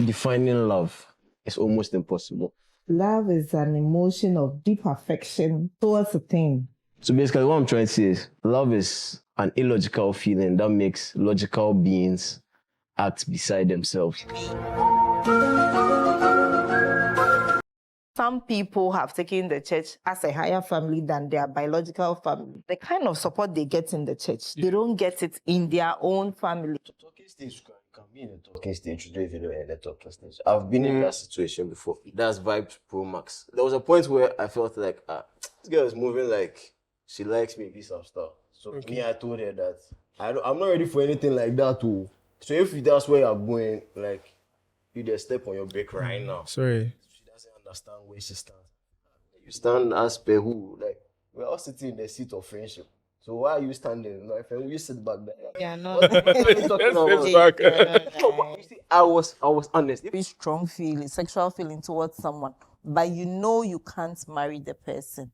Defining love is almost impossible. Love is an emotion of deep affection towards a thing. So basically what I'm trying to say is love is an illogical feeling that makes logical beings act beside themselves. Some people have taken the church as a higher family than their biological family. The kind of support they get in the church, they don't get it in their own family. Talking stage, you can be in a talking stage, you don't even know in the talking stage. I've been in that situation before. That's Vibe Pro Max. There was a point where I felt like, this girl is moving like she likes me, this and stuff. So me, I told her that I'm not ready for anything like that too. So if that's where you're going, like, you just step on your brake right now. Sorry. She doesn't understand where she stands. You stand as per who? Like, we're all sitting in the seat of friendship. So why are you standing? No, if you sit back there. Yeah, no. What are you talking about? No, but you see, I was honest. Very strong feeling, sexual feeling towards someone, but you know you can't marry the person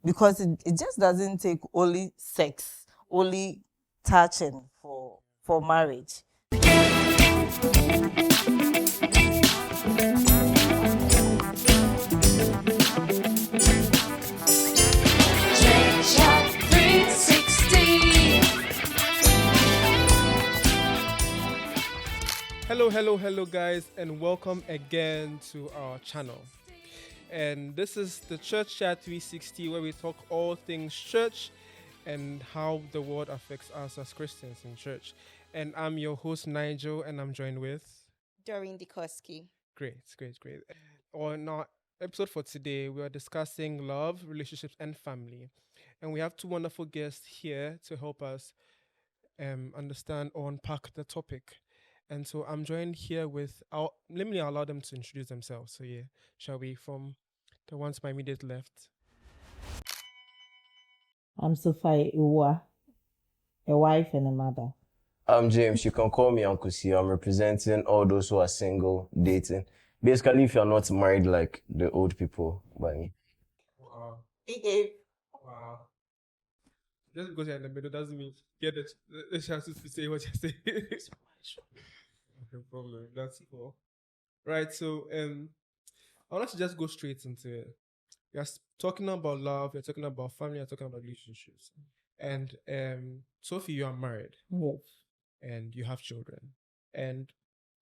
because it just doesn't take only sex, only touching for marriage. Hello guys, and welcome again to our channel. And this is the ChurchChat360, where we talk all things church and how the world affects us as Christians in church. And I'm your host Nigel, and I'm joined with Doreen Dikoski. Great. On our episode for today, we are discussing love, relationships, and family. And we have two wonderful guests here to help us understand or unpack the topic. And so I'm joined here with let me allow them to introduce themselves. So yeah, shall we, from the ones to my immediate left? I'm Sophia Iwa, a wife and a mother. I'm James. You can call me Uncle C. I'm representing all those who are single, dating. Basically, if you're not married like the old people by me. Wow. Behave. Wow. Just because you're in the middle doesn't mean get the chance to say what you're saying. No problem. That's cool. Right. So I want to just go straight into it. You're talking about love. You're talking about family. You're talking about relationships. And Sophie, you are married. Yes. And you have children. And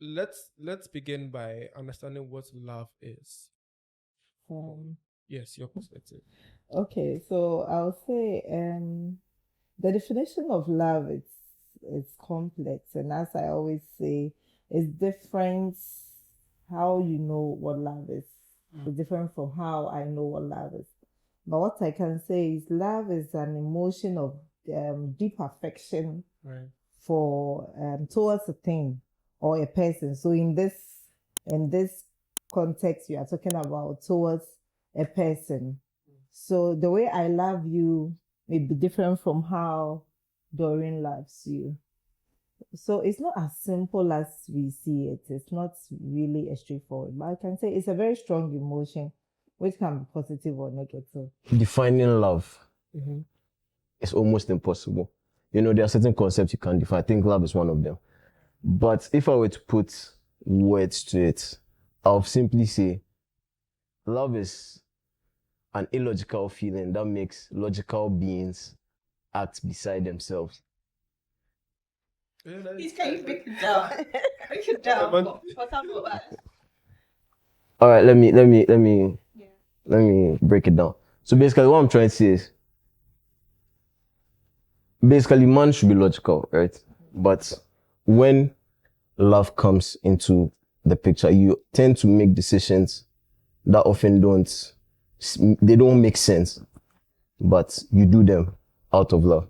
let's begin by understanding what love is. Yes, your perspective. Okay, so I'll say the definition of love it's complex, and as I always say, it's different. How you know what love is is different from how I know what love is. But what I can say is love is an emotion of deep affection for towards a thing or a person. So in this context, you are talking about towards a person. So the way I love you may be different from how Doreen loves you. So it's not as simple as we see it. It's not really a straightforward. But I can say it's a very strong emotion, which can be positive or negative. Defining love is almost impossible. You know, there are certain concepts you can define. I think love is one of them. But if I were to put words to it, I'll simply say love is an illogical feeling that makes logical beings act beside themselves. Please, can you break it down? Break it down. All right, let me break it down. So basically what I'm trying to say is basically man should be logical, right? But when love comes into the picture, you tend to make decisions that often don't make sense, but you do them out of love.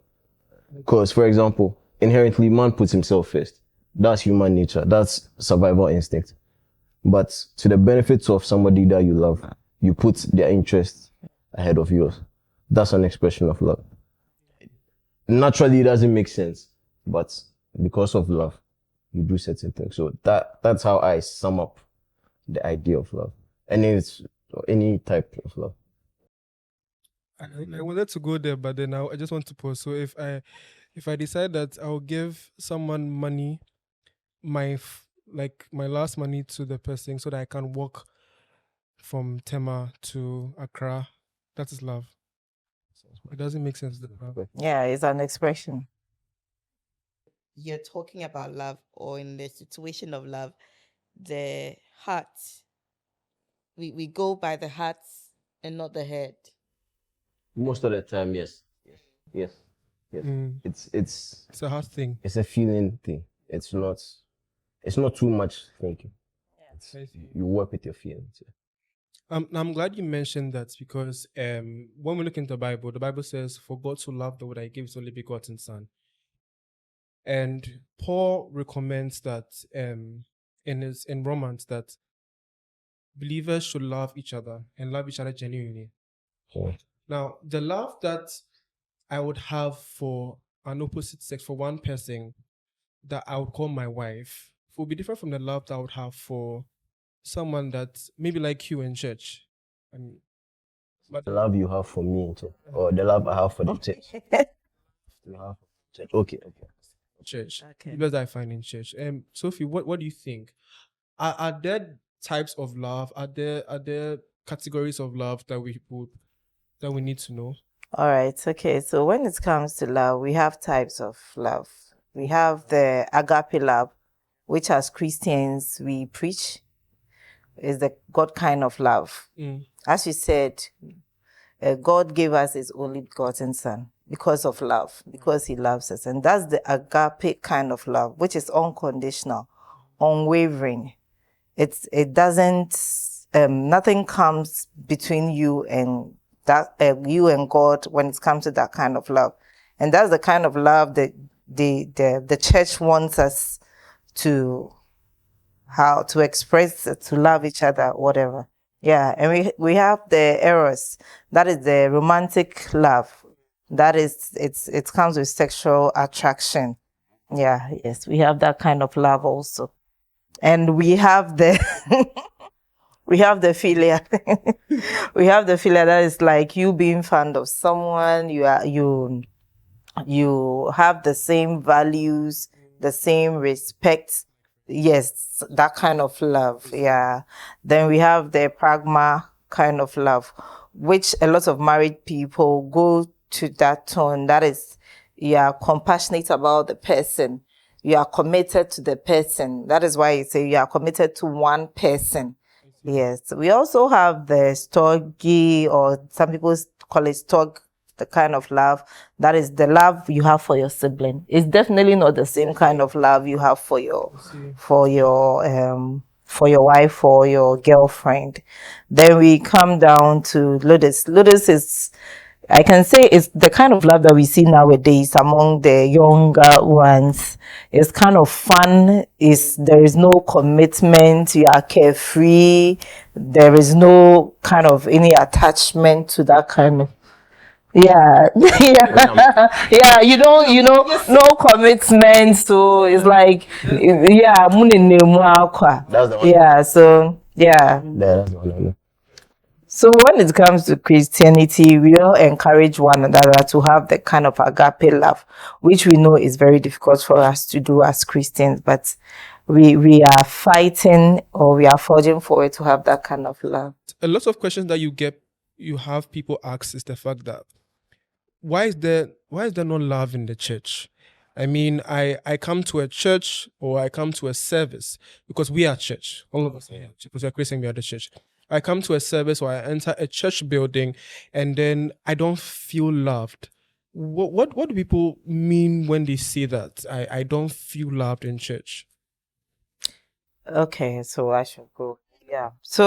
Because, for example, inherently man puts himself first. That's human nature. That's survival instinct. But to the benefits of somebody that you love, you put their interests ahead of yours. That's an expression of love. Naturally, it doesn't make sense, but because of love, you do certain things. So that's how I sum up the idea of love. And it's any type of love. I wanted to go there, but then I just want to pause. So if I decide that I'll give someone money, my like my last money to the person so that I can walk from Tema to Accra. That is love. It doesn't make sense. Yeah, it's an expression. You're talking about love, or in the situation of love, the heart. We go by the heart and not the head. Most of the time, yes. Mm. It's It's a hard thing. it's a feeling thing. It's not too much thinking. You work with your feelings. Yeah. I'm glad you mentioned that, because when we look into the Bible says, "For God so loved the world that He gave His only begotten Son." And Paul recommends that in Romans that believers should love each other and love each other genuinely. Yeah. Now, the love that I would have for an opposite sex, for one person that I would call my wife, would be different from the love that I would have for someone that maybe like you in church. But The love you have for me, too, or the love I have for the church. You have for church. Okay. church. Okay. Because I find in church. Sophie, what do you think? Are there types of love? Are there categories of love that we need to know? All right. Okay. So when it comes to love, we have types of love. We have the agape love, which as Christians we preach, is the God kind of love. As you said, God gave us His only begotten Son because of love, because He loves us. And that's the agape kind of love, which is unconditional, unwavering. It doesn't, nothing comes between you and that, you and God when it comes to that kind of love. And that's the kind of love that the church wants us to, how to express, to love each other, whatever. Yeah, and we have the eros, that is the romantic love. That is, it comes with sexual attraction. Yeah, yes, we have that kind of love also. And we have the we have the philia. We have the philia, that is like you being fond of someone, you have the same values, the same respect. Yes, that kind of love. Yeah. Then we have the pragma kind of love, which a lot of married people go to that tone. That is, you are compassionate about the person. You are committed to the person. That is why you say you are committed to one person. Yes. We also have the storge, or some people call it storge, the kind of love. That is the love you have for your sibling. It's definitely not the same kind of love you have for your wife or your girlfriend. Then we come down to Ludus. Ludus is, I can say, it's the kind of love that we see nowadays among the younger ones. It's kind of fun. There is no commitment. You are carefree. There is no kind of any attachment to that kind of. Yeah, yeah. You know, no commitment. So it's like, yeah, That's the one. yeah. So yeah. That's the one. So when it comes to Christianity, we all encourage one another to have the kind of agape love, which we know is very difficult for us to do as Christians, but we are fighting, or we are forging forward to have that kind of love. A lot of questions that you have people ask is the fact that why is there no love in the church? I mean, I come to a church, or I come to a service because we are church. All of us are because we are Christian, we are the church. I come to a service, or I enter a church building, and then I don't feel loved. What do people mean when they say that? I don't feel loved in church. Okay, so I should go. Yeah. So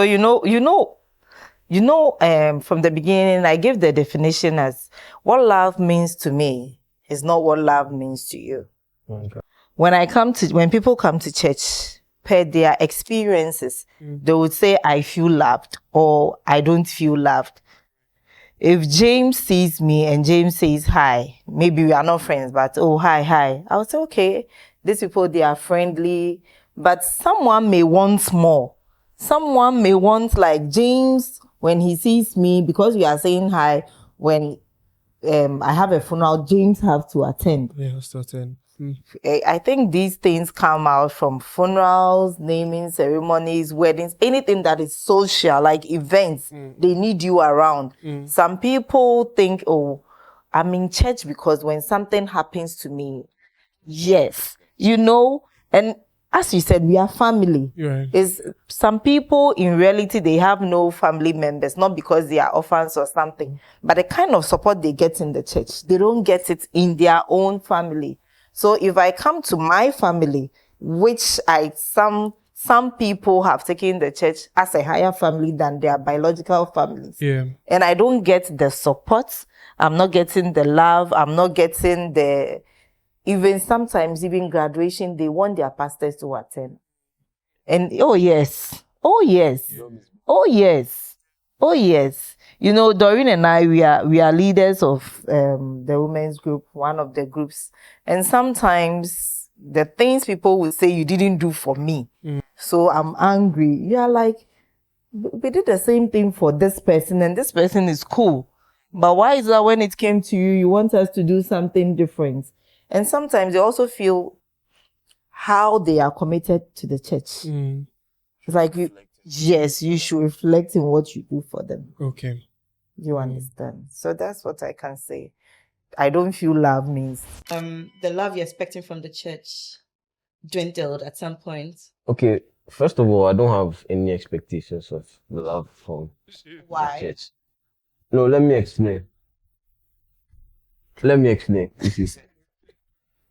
from the beginning, I gave the definition as what love means to me is not what love means to you. Okay. When people come to church, per their experiences, they would say, I feel loved, or I don't feel loved. If James sees me and James says hi, maybe we are not friends, but oh, hi, I would say, okay, these people, they are friendly, but someone may want more. Someone may want, like James, when he sees me, because we are saying hi, when I have a funeral, James have to attend. Yeah, has to attend. I think these things come out from funerals, naming ceremonies, weddings, anything that is social, like events. They need you around. Some people think, oh, I'm in church because when something happens to me, yes, and as you said, we are family. Right. Is some people in reality they have no family members, not because they are orphans or something, but the kind of support they get in the church, they don't get it in their own family. So if I come to my family, which some people have taken the church as a higher family than their biological families. Yeah. And I don't get the support, I'm not getting the love, I'm not getting the even sometimes, even graduation, they want their pastors to attend. And oh yes, oh yes, oh yes, oh yes. Doreen and I, we are leaders of the women's group, one of the groups. And sometimes the things people will say you didn't do for me. So I'm angry. You are like, we did the same thing for this person and this person is cool. But why is that when it came to you, you want us to do something different? And sometimes they also feel how they are committed to the church. It's like, yes, you should reflect in what you do for them. Okay. You understand? So that's what I can say. I don't feel love means. The love you're expecting from the church dwindled at some point. Okay, first of all, I don't have any expectations of love from Why? the church. No, let me explain.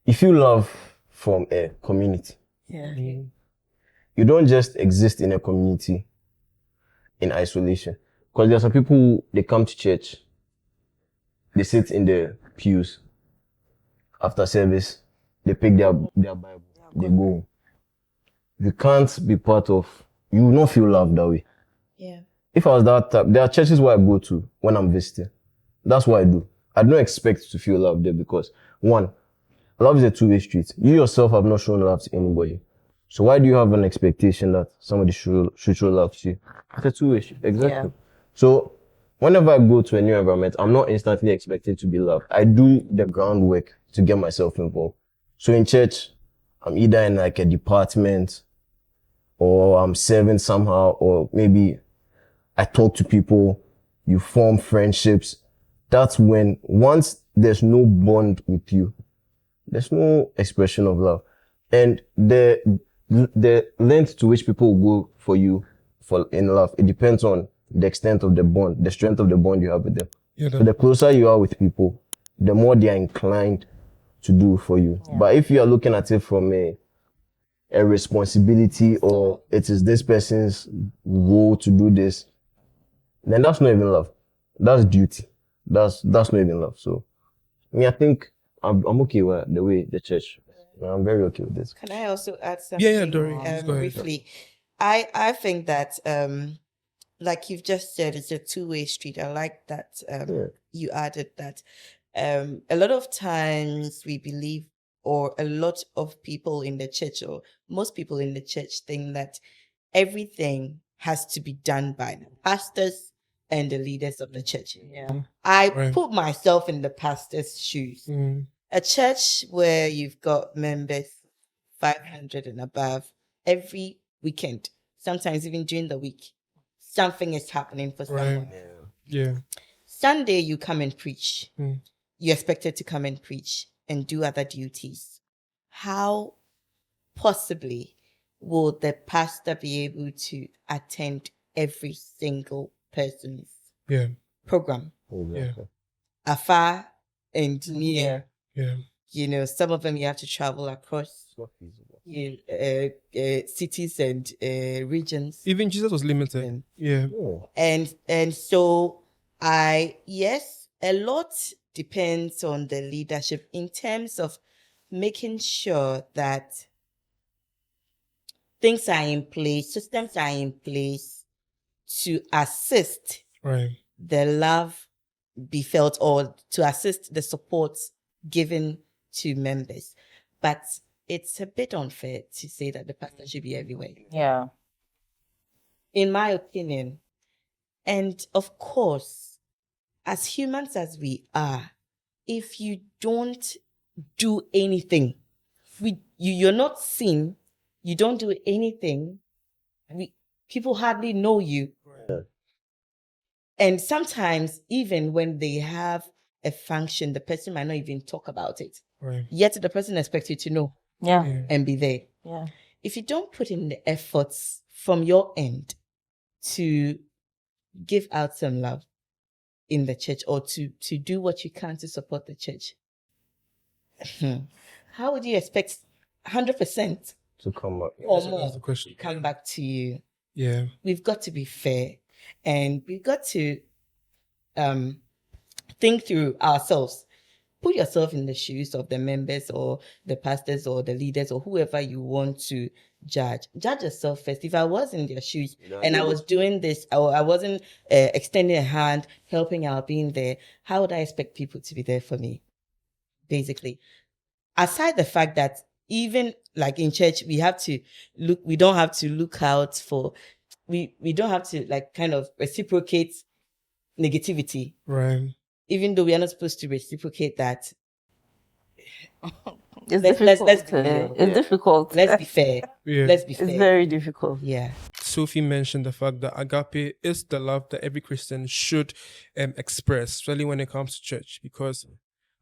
If you love from a community, Yeah. you don't just exist in a community in isolation. Because there are some people who, they come to church, they sit in the pews after service, they pick their Bible, they go. You can't be part of, you will not feel loved that way. Yeah. If I was that type, there are churches where I go to when I'm visiting. That's what I do. I don't expect to feel loved there because, one, love is a two-way street. You yourself have not shown love to anybody. So why do you have an expectation that somebody should show love to you? It's a two-way street. Exactly. Yeah. So whenever I go to a new environment, I'm not instantly expected to be loved. I do the groundwork to get myself involved. So in church, I'm either in like a department or I'm serving somehow, or maybe I talk to people, you form friendships. That's when, once there's no bond with you, there's no expression of love. And the length to which people will go for you in love, it depends on the extent of the bond, the strength of the bond you have with them. Yeah, So the closer you are with people, the more they are inclined to do for you. Yeah. But if you are looking at it from a responsibility, or it is this person's role to do this, then that's not even love. That's duty. That's not even love. So I think I'm okay with the way the church. I'm very okay with this. Can I also add something? Yeah, Doreen. Briefly. I think that like you've just said, it's a two-way street. I like that you added that. A lot of times we believe, or a lot of people in the church, or most people in the church, think that everything has to be done by the pastors and the leaders of the church. Yeah. I put myself in the pastor's shoes. A church where you've got members 500 and above, every weekend, sometimes even during the week, something is happening for someone. Yeah. Sunday, you come and preach. You're expected to come and preach and do other duties. How possibly will the pastor be able to attend every single person's program? Afar and near. Yeah. Some of them you have to travel across cities and regions. Even Jesus was limited. And so yes, a lot depends on the leadership in terms of making sure that things are in place, systems are in place to assist the love be felt, or to assist the support given to members. But it's a bit unfair to say that the pastor should be everywhere. Yeah. In my opinion. And of course, as humans as we are, if you don't do anything you're not seen, you don't do anything, people hardly know you. Yeah. And sometimes even when they have a function, the person might not even talk about it. Right. Yet the person expects you to know Yeah. and be there. Yeah. If you don't put in the efforts from your end to give out some love in the church or to do what you can to support the church, how would you expect 100% To come up. or That's more the question. come back to you? Yeah. We've got to be fair, and we've got to think through ourselves. Put yourself in the shoes of the members or the pastors or the leaders or whoever you want to judge. Judge yourself first. If I was in their shoes and I was doing this, or I wasn't extending a hand, helping out, being there, how would I expect people to be there for me? Basically, aside the fact that even like in church, we don't have to look out for, we don't have to like kind of reciprocate negativity. Right. Even though we are not supposed to reciprocate that. It's Let's difficult. be real. It's difficult. Let's be fair. Yeah. Let's be fair. It's very difficult. Yeah. Sophie mentioned the fact that agape is the love that every Christian should express, especially when it comes to church, because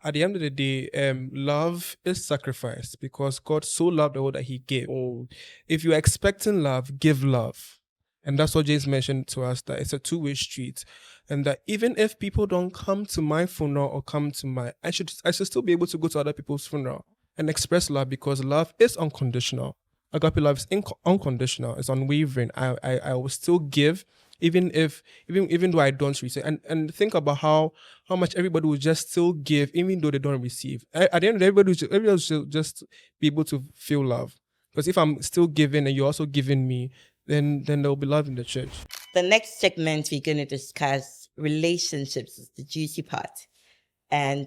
at the end of the day, love is sacrifice because God so loved the world that he gave. Oh, if you're expecting love, give love. And that's what James mentioned to us, that it's a two-way street. And that even if people don't come to my funeral or come to my, I should still be able to go to other people's funeral and express love, because love is unconditional. Agape love is unconditional. It's unwavering. I will still give, even though I don't receive. And think about how much everybody will just still give, even though they don't receive. At the end of the day, everybody should just be able to feel love. Because if I'm still giving and you're also giving me, then there will be love in the church. The next segment we're going to discuss relationships is the juicy part, and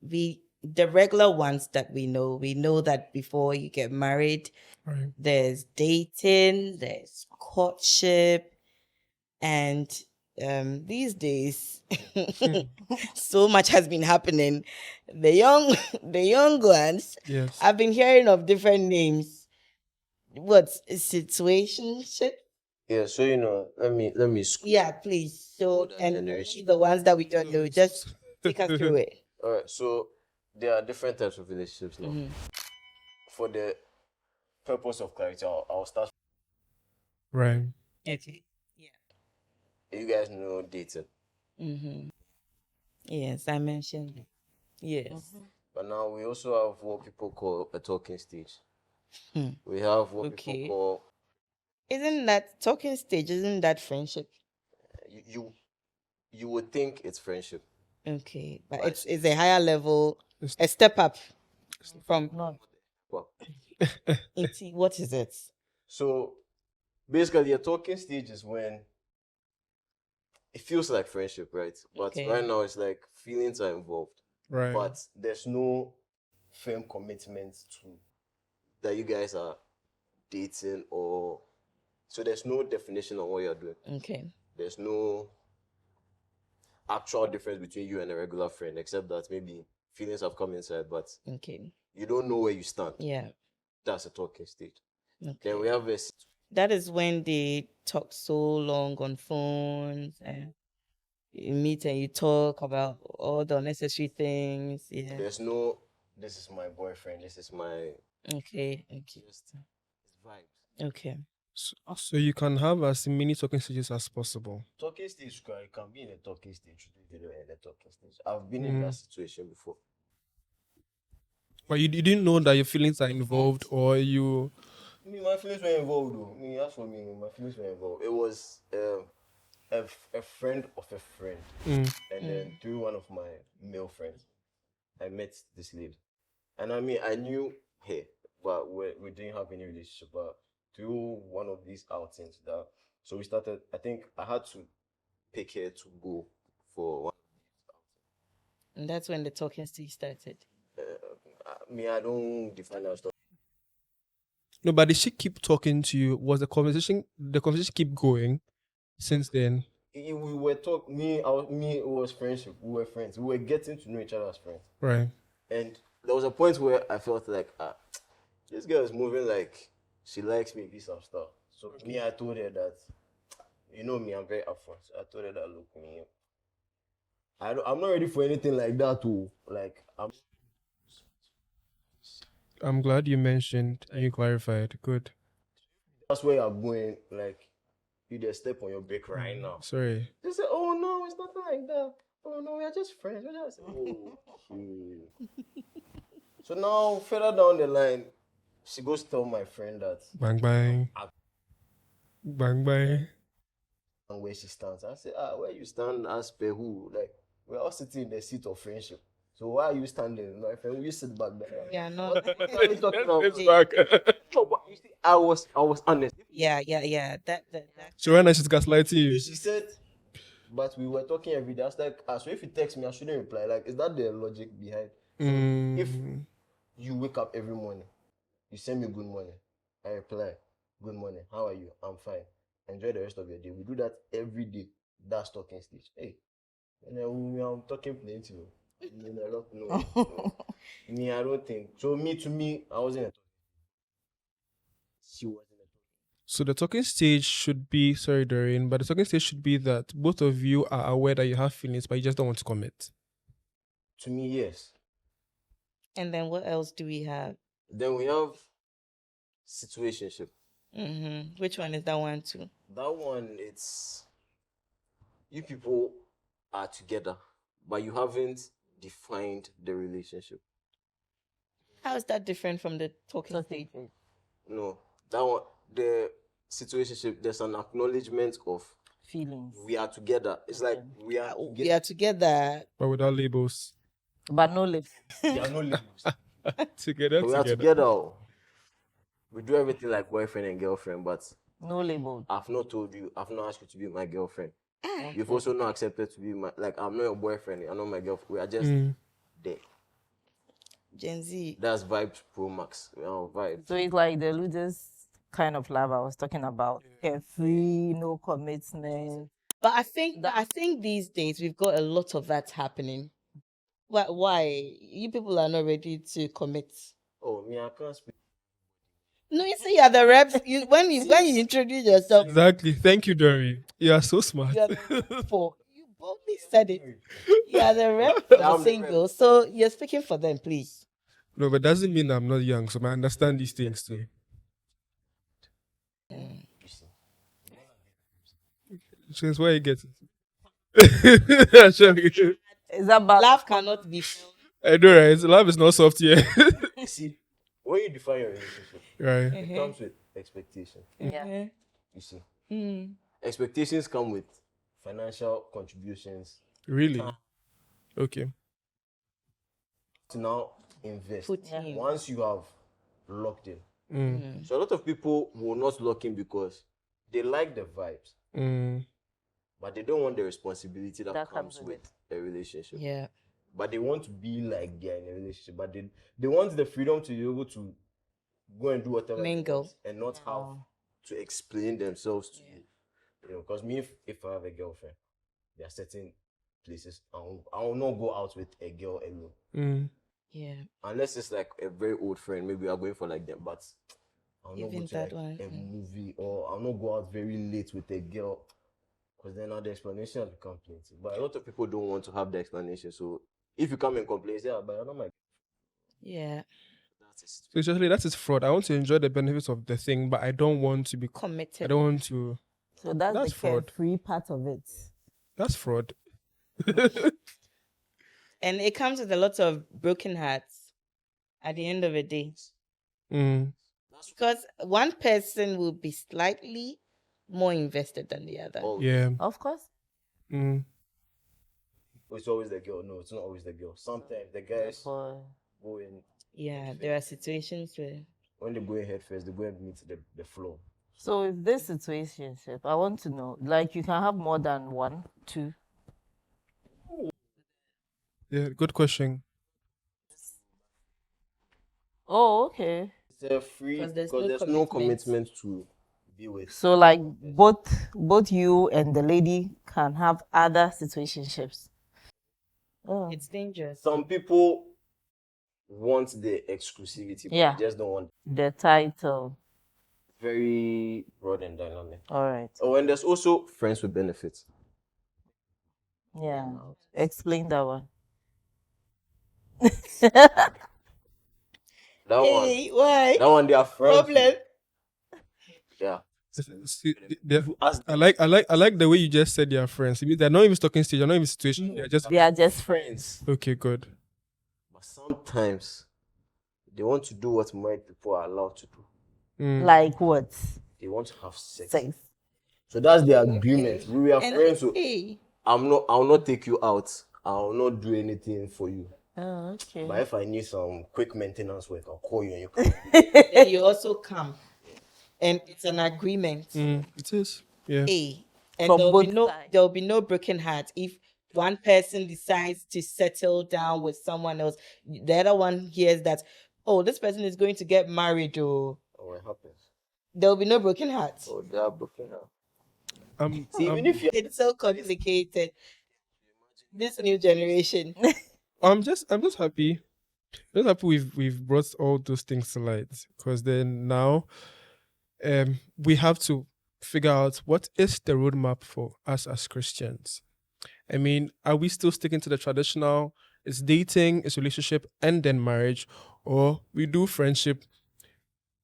the regular ones that we know that before you get married, Right. there's dating, there's courtship, and these days so much has been happening. The young ones, Yes. I've been hearing of different names. What's situationship? Yeah, so let me Yeah, please. So, Older and generation. the ones that we don't know, just take us through it. All right, so there are different types of relationships now. For the purpose of clarity, I'll start. Right. Okay. Yeah. You guys know dating, Yes, I mentioned it. Yes. but now we also have what people call a talking stage. We have what Okay. people call Isn't that talking stage? Isn't that friendship? you would think it's friendship. Okay, but But- it's a higher level, a step up from. Well, What is it? so basically, a talking stage is when it feels like friendship, right? But Okay. right now, it's like feelings are involved, Right. but there's no firm commitment to that you guys are dating, or so there's no definition on what you're doing. Okay. There's no actual difference between you and a regular friend, except that maybe feelings have come inside, but Okay. you don't know where you stand. Yeah. That's a talking stage. Okay. Then we have a That is when they talk so long on phones and you meet and you talk about all the unnecessary things. Yeah. there's no this is my boyfriend, this is my Okay. just it's vibes. Okay. So you can have as many talking stages as possible. Talking stage, you can be in a talking stage, in a talking stage. I've been in that situation before. But you didn't know that your feelings are involved, or you. My feelings were involved though. As for me, my feelings were involved. It was a friend of a friend. And then through one of my male friends, I met this lady. And I mean, I knew her, but we didn't have any relationship. But through one of these outings, so we started, I think I had to pick her to go for one. And that's when the talking stage started. I don't define that stuff. No, but did she keep talking to you? Was the conversation keep going since then? We were talking. It was friendship. We were friends. We were getting to know each other as friends. Right. And there was a point where I felt like, this girl is moving like she likes me, this and stuff. So me, I told her that, you know me, I'm very upfront. So I told her that, look, me, I'm not ready for anything like that too. Like, I'm glad you mentioned and you clarified. Good. that's where you're going. Like, you just step on your brake right now. Sorry. They say, oh no, it's nothing like that. Oh no, we are just friends. We're just So now further down the line, she goes tell my friend that Bang bang. Bang bang. and where she stands. I say, where you stand as per who? Like, we're all sitting in the seat of friendship. So why are you standing? My friend, you sit back there. Yeah, no. What are you talking about? It's back. No, but you see, I was honest. Yeah. That. Joanna, she's gaslighting you. She said, but we were talking every day. I was like, so if you text me, I shouldn't reply. Like, is that the logic behind? If you wake up every morning, you send me good morning, I reply, good morning, how are you? I'm fine. Enjoy the rest of your day. We do that every day. That's talking stage. Hey, and then I'm talking plenty. I mean, I don't know. Me, I don't think. So to me, I wasn't a she wasn't a So the talking stage should be, sorry, Doreen, but the talking stage should be that both of you are aware that you have feelings, but you just don't want to commit. To me, yes. And then what else do we have? Then we have situationship. Which one is that one too? That one, it's you people are together, but you haven't defined the relationship. How is that different from the talking stage? No, that one, the situationship, there's an acknowledgement of feelings. we are together. It's like we are We are together. But without labels. But no lips. There are no labels. Together. We are together. We do everything like boyfriend and girlfriend, but No labels. I've not told you, I've not asked you to be my girlfriend. You've also not accepted to be my, like, I'm not your boyfriend, I'm not my girlfriend. We are just there. Gen Z. That's Vibes Pro Max. We are vibes. So it's like the Luda's kind of love I was talking about. Carefree, no commitment. But I think these days we've got a lot of that happening. Why? You people are not ready to commit. Oh, me, I can't speak. No, you see, you're the reps. When you introduce yourself, Exactly. Thank you, Doreen. You are so smart. you boldly said it. You are the rep for the single, so you're speaking for them, please. No, but doesn't mean I'm not young, so I understand these things too. Since where you get it? Is that bad? Love cannot be. I know, right? Love is not soft yet. See, when you define your relationship, Right. it comes with expectation. Yeah. You see, expectations come with financial contributions. Really? Okay. To now invest. Put in. Once you have locked in. So a lot of people will not lock in because they like the vibes, but they don't want the responsibility that comes with a relationship. Yeah. But they want to be like they're in a relationship, but they want the freedom to be able to go and do whatever they Mingle. want and not have to explain themselves to you. You know, because me, if I have a girlfriend, there are certain places I will not go out with a girl alone. Yeah. Unless it's like a very old friend, maybe we are going for like them, but I'll not Even go to that like one. a movie, or I'll not go out very late with a girl, because then now the explanation has become plenty. But a lot of people don't want to have the explanation. So if you come and complain, say, but I don't like. Yeah. So essentially, that is fraud. I want to enjoy the benefits of the thing, but I don't want to be Committed. I don't want to. So that's the fraud. carefree part of it. That's fraud. And it comes with a lot of broken hearts at the end of the day. Because one person will be slightly more invested than the other. Yeah. Of course. It's always the girl. No, it's not always the girl. Sometimes the guys go in. Yeah, there are situations where When they go in head first, they go and meet the floor. So with this situation, I want to know, like you can have more than 1, 2. Yeah, good question. Oh, okay. It's a free, 'Cause because there's no there's no commitment. commitment to be with. So like both you and the lady can have other situationships. Oh. it's dangerous. Some people want the exclusivity, but Yeah. they just don't want The title. very broad and dynamic. All right. Oh, and there's also friends with benefits. Yeah. Explain that one. That Hey, why? one, they are friends. Problem. Yeah. See, I like the way you just said they are friends. It means they're not even talking stage, they're not even situation. They are just friends. Okay, good. But sometimes they want to do what married people are allowed to do. Like what? They want to have sex. Sex. So that's the agreement. We are friends. So Hey. I'll not take you out. I'll not do anything for you. Oh, okay. But if I need some quick maintenance work, I'll call you and you come. Then you also come. And it's an agreement. It is. Yeah. Hey. And From there'll both sides. be no broken heart if one person decides to settle down with someone else. The other one hears that, oh, this person is going to get married, or Oh, it happens. there'll be no broken heart. Oh, they are broken now. See, Even if you It's so complicated. This new generation. I'm just happy. Just happy we've brought all those things to light, because then now we have to figure out what is the roadmap for us as Christians. I mean, are we still sticking to the traditional? It's dating, it's relationship, and then marriage, or we do friendship.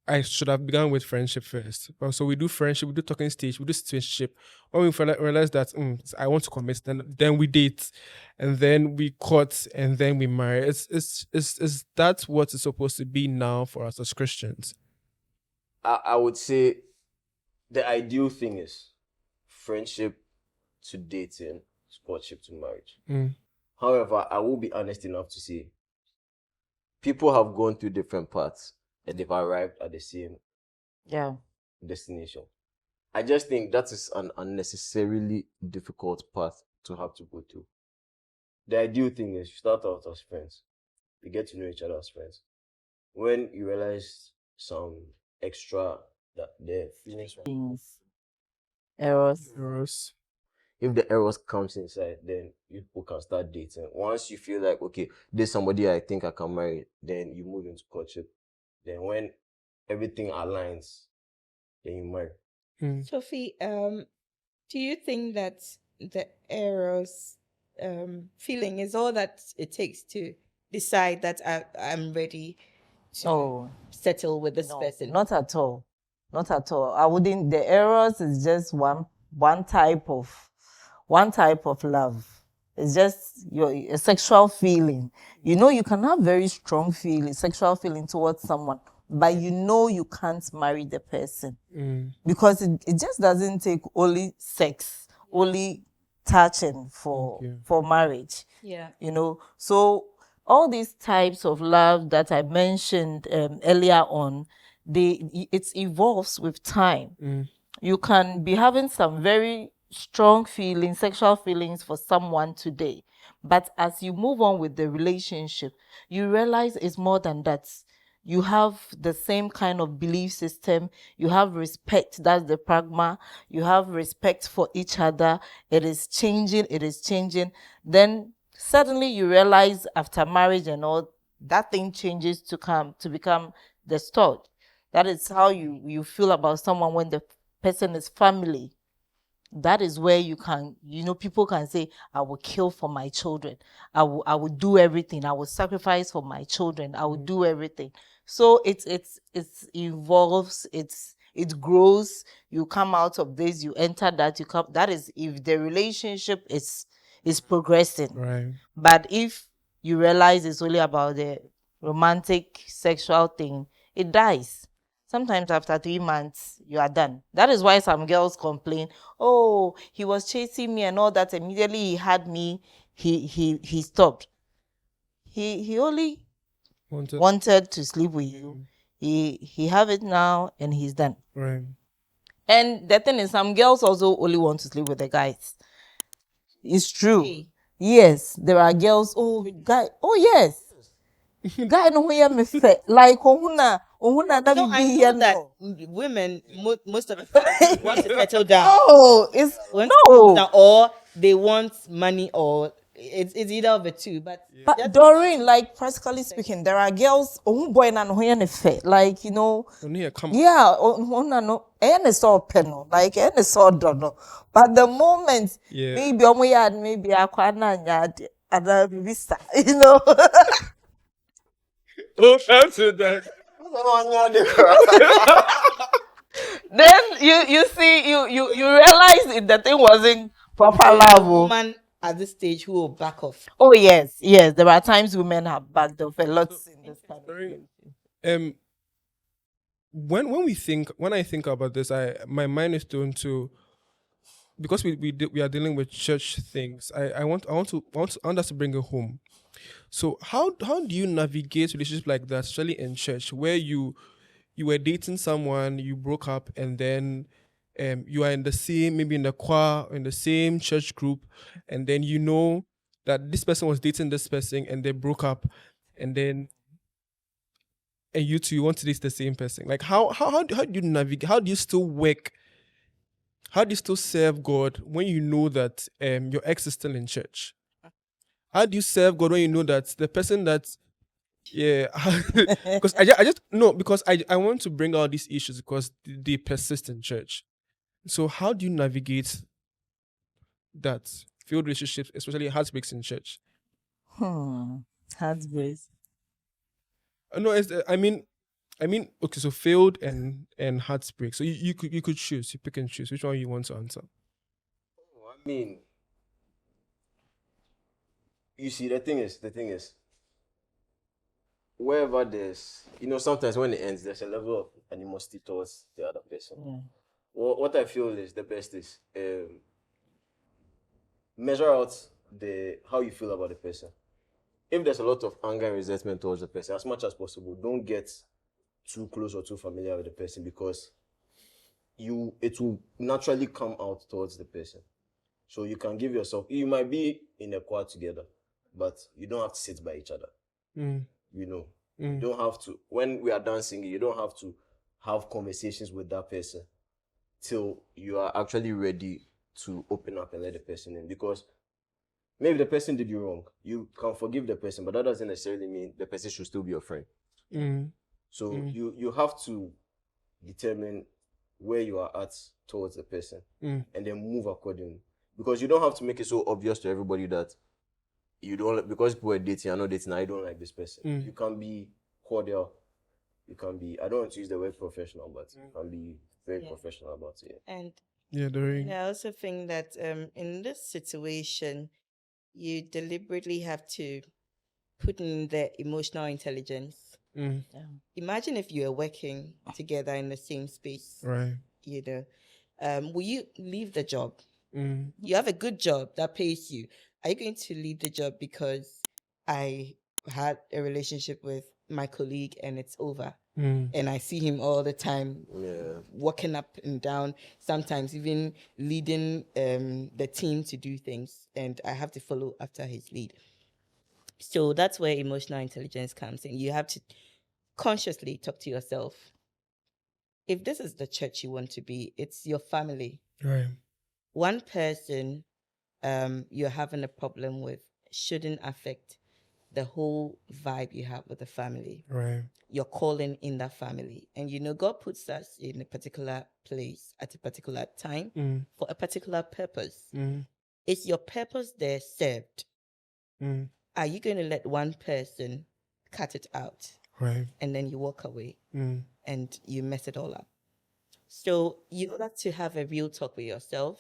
I should have begun with friendship first. So we do friendship, we do talking stage, we do situationship. When we realize that I want to commit, then we date, and then we court, and then we marry. Is that what it's supposed to be now for us as Christians? I would say the ideal thing is friendship to dating, courtship to marriage. However, I will be honest enough to say people have gone through different paths and they've arrived at the same destination. I just think that is an unnecessarily difficult path to have to go through. The ideal thing is you start out as friends. You get to know each other as friends. When you realize some extra that their feelings, Errors. if the errors comes inside, then you people can start dating. Once you feel like, okay, there's somebody I think I can marry, then you move into courtship. Then when everything aligns, then you marry. Sophie, do you think that the errors feeling is all that it takes to decide that I'm ready to settle with this person? Not at all. Not at all. I wouldn't. The errors is just one type of love. It's just a sexual feeling. You know, you can have very strong sexual feeling towards someone, but you know you can't marry the person because it just doesn't take only sex, only touching for marriage. Yeah. You know, so all these types of love that I mentioned earlier on, it evolves with time. You can be having some very strong feelings, sexual feelings for someone today, but as you move on with the relationship, you realize it's more than that. You have the same kind of belief system. You have respect. That's the pragma. You have respect for each other. It is changing. Then suddenly you realize after marriage and all, that thing changes to become the stud. That is how you feel about someone when the person is family. That is where you can, people can say, I will kill for my children. I will do everything. I will sacrifice for my children. I will do everything. So it evolves, it grows. You come out of this, you enter that, that is if the relationship is progressing. Right. But if you realize it's only about the romantic sexual thing, it dies. Sometimes after 3 months, you are done. That is why some girls complain, oh, he was chasing me and all that. Immediately he had me, he stopped. He only wanted to sleep with you. He have it now and he's done. Right. And the thing is, some girls also only want to sleep with the guys. It's true. Hey. Yes, there are girls, yes. Guy no hear me fe like ohuna that No, be I here know that no. women, most of the time, want to settle down. Oh, it's Want to no. settle down, or they want money, or it's either of the two. But But Doreen, like practically speaking, there are girls who boy and who like come yeah, no, and it's all penal, like and it's all done. But the moment maybe we had maybe a quananya other vista, Oh, answer that. then you see you realize the thing wasn't proper love. woman at this stage who will back off. Oh yes, there are times women have backed off a lot in this kind of thing. When I think about this, my mind is thrown to, because we are dealing with church things. I want us to bring it home. So how do you navigate relationships like that, especially in church, where you were dating someone, you broke up, and then you are in the same, maybe in the choir, in the same church group, and then you know that this person was dating this person and they broke up, and then you two, you want to date the same person. Like how do you navigate? How do you still work? How do you still serve God when you know that your ex is still in church? How do you serve God when you know that the person that because I want to bring out these issues because they persist in church. So how do you navigate that failed relationships, especially heartbreaks in church? Heartbreaks. No, I mean, okay, so failed and heartbreak. So you could choose, you pick and choose which one you want to answer. I mean, you see, the thing is, wherever there's, sometimes when it ends, there's a level of animosity towards the other person. Yeah. What I feel is the best is measure out how you feel about the person. If there's a lot of anger and resentment towards the person, as much as possible, don't get too close or too familiar with the person, because it will naturally come out towards the person. So you can give yourself, you might be in a choir together, but you don't have to sit by each other. You don't have to, when we are dancing, you don't have to have conversations with that person till you are actually ready to open up and let the person in. Because maybe the person did you wrong. You can forgive the person, but that doesn't necessarily mean the person should still be your friend. So you have to determine where you are at towards the person and then move accordingly. Because you don't have to make it so obvious to everybody that you don't, because people are dating, you're not dating, I don't like this person. You can be cordial. You can be, I don't want to use the word professional, but you can be very professional about it. And I also think that in this situation, you deliberately have to put in the emotional intelligence. Imagine if you are working together in the same space. Right. Will you leave the job? You have a good job that pays you. Are you going to leave the job because I had a relationship with my colleague and it's over? And I see him all the time, walking up and down, sometimes even leading the team to do things, and I have to follow after his lead. So that's where emotional intelligence comes in. You have to consciously talk to yourself. If this is the church you want to be, it's your family. Right. One person you're having a problem with shouldn't affect the whole vibe you have with the family. Right. You're calling in that family. And God puts us in a particular place at a particular time for a particular purpose. Is your purpose there served? Are you going to let one person cut it out? Right. And then you walk away and you mess it all up. So you got to have a real talk with yourself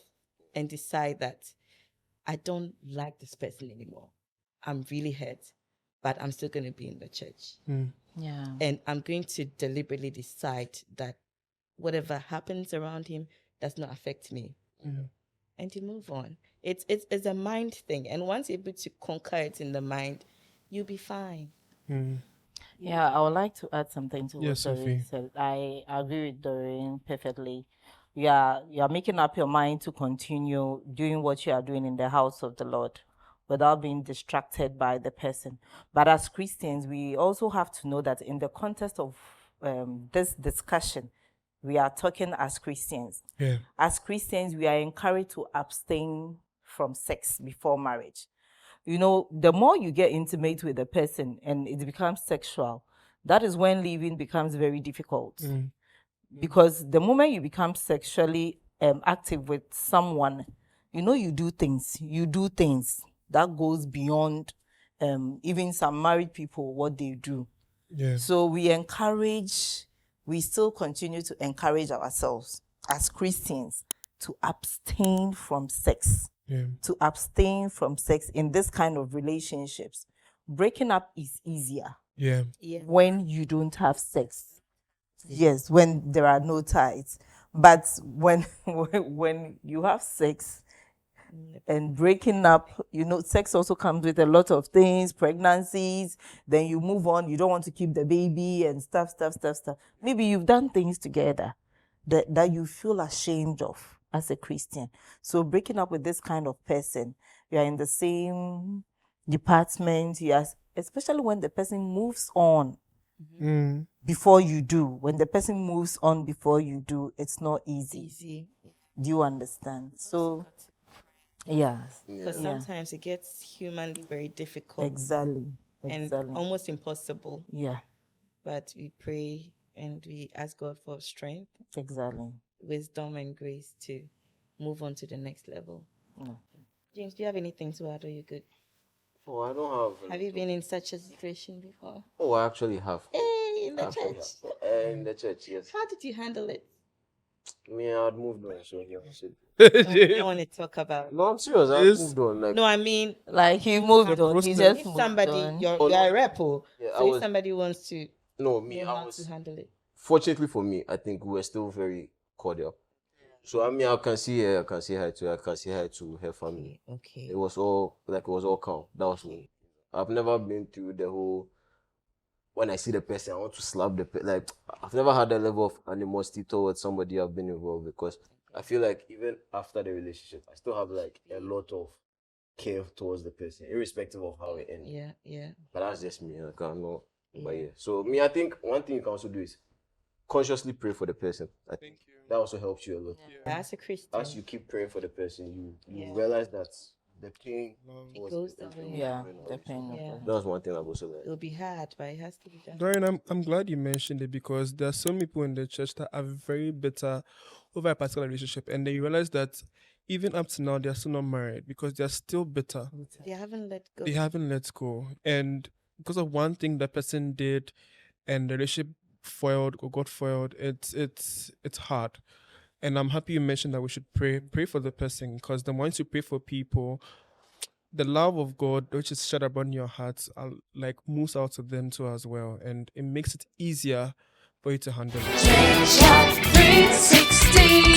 and decide that I don't like this person anymore. I'm really hurt, but I'm still going to be in the church. Yeah. And I'm going to deliberately decide that whatever happens around him does not affect me. And you move on. It's a mind thing. And once you're able to conquer it in the mind, you'll be fine. Yeah, I would like to add something to what Sophie Doreen said. I agree with Doreen perfectly. You're making up your mind to continue doing what you are doing in the house of the Lord without being distracted by the person. But as Christians, we also have to know that in the context of this discussion, we are talking as Christians. Yeah. As Christians, we are encouraged to abstain from sex before marriage. the more you get intimate with the person and it becomes sexual, that is when leaving becomes very difficult. Because the moment you become sexually active with someone, you do things that goes beyond even some married people, what they do. Yeah. So we still continue to encourage ourselves as Christians to abstain from sex. Yeah. To abstain from sex in this kind of relationships. Breaking up is easier Yeah. when you don't have sex. Yes, when there are no ties. But when you have sex and breaking up, sex also comes with a lot of things, pregnancies, then you move on, you don't want to keep the baby and stuff. Maybe you've done things together that you feel ashamed of as a Christian. So breaking up with this kind of person, you are in the same department, especially when the person moves on before you do. When the person moves on before you do, it's not easy. Do you understand? So, yeah. Because sometimes it gets humanly very difficult. Exactly. And almost impossible. Yeah. But we pray and we ask God for strength. Exactly. Wisdom and grace to move on to the next level. James, do you have anything to add, or you good? Oh, I don't have. Have you been in such a situation before? Oh, I actually have. Hey, in the church. In the church, yes. How did you handle it? Me, I'd moved on, so yeah. I don't want to talk about. No, I'm serious. I moved on. Like, No, I mean, like he moved on. He just if moved somebody, on. you're a repo. Yeah, So if somebody wants to no, me, know I how was. to handle it. Fortunately for me, I think we were still very cordial. So I mean, I can see her. I can say hi to her. I can say hi to her family. Okay. It was all calm. That was me. I've never been through the whole. When I see the person, I want to slap the person. Like, I've never had that level of animosity towards somebody I've been involved with, because I feel like even after the relationship, I still have like a lot of care towards the person, irrespective of how it ends. Yeah. But that's just me. Like, I'm not. But yeah. So me, I think one thing you can also do is consciously pray for the person. I think that also helps you a lot. Yeah. As a Christian, as you keep praying for the person, you realize that the pain goes away. Yeah, the pain. Yeah. That was one thing I've also learned. It'll be hard, but it has to be done. Dorian, I'm glad you mentioned it, because there are so many people in the church that are very bitter over a particular relationship, and they realize that even up to now, they're still not married because they're still bitter. They haven't let go. They haven't let go. And because of one thing that person did and the relationship foiled or got foiled, it's hard. And I'm happy you mentioned that we should pray for the person, because the once you pray for people, the love of God, which is shed upon your hearts, like moves out to them too as well, and it makes it easier for you to handle it. ChurchChat360.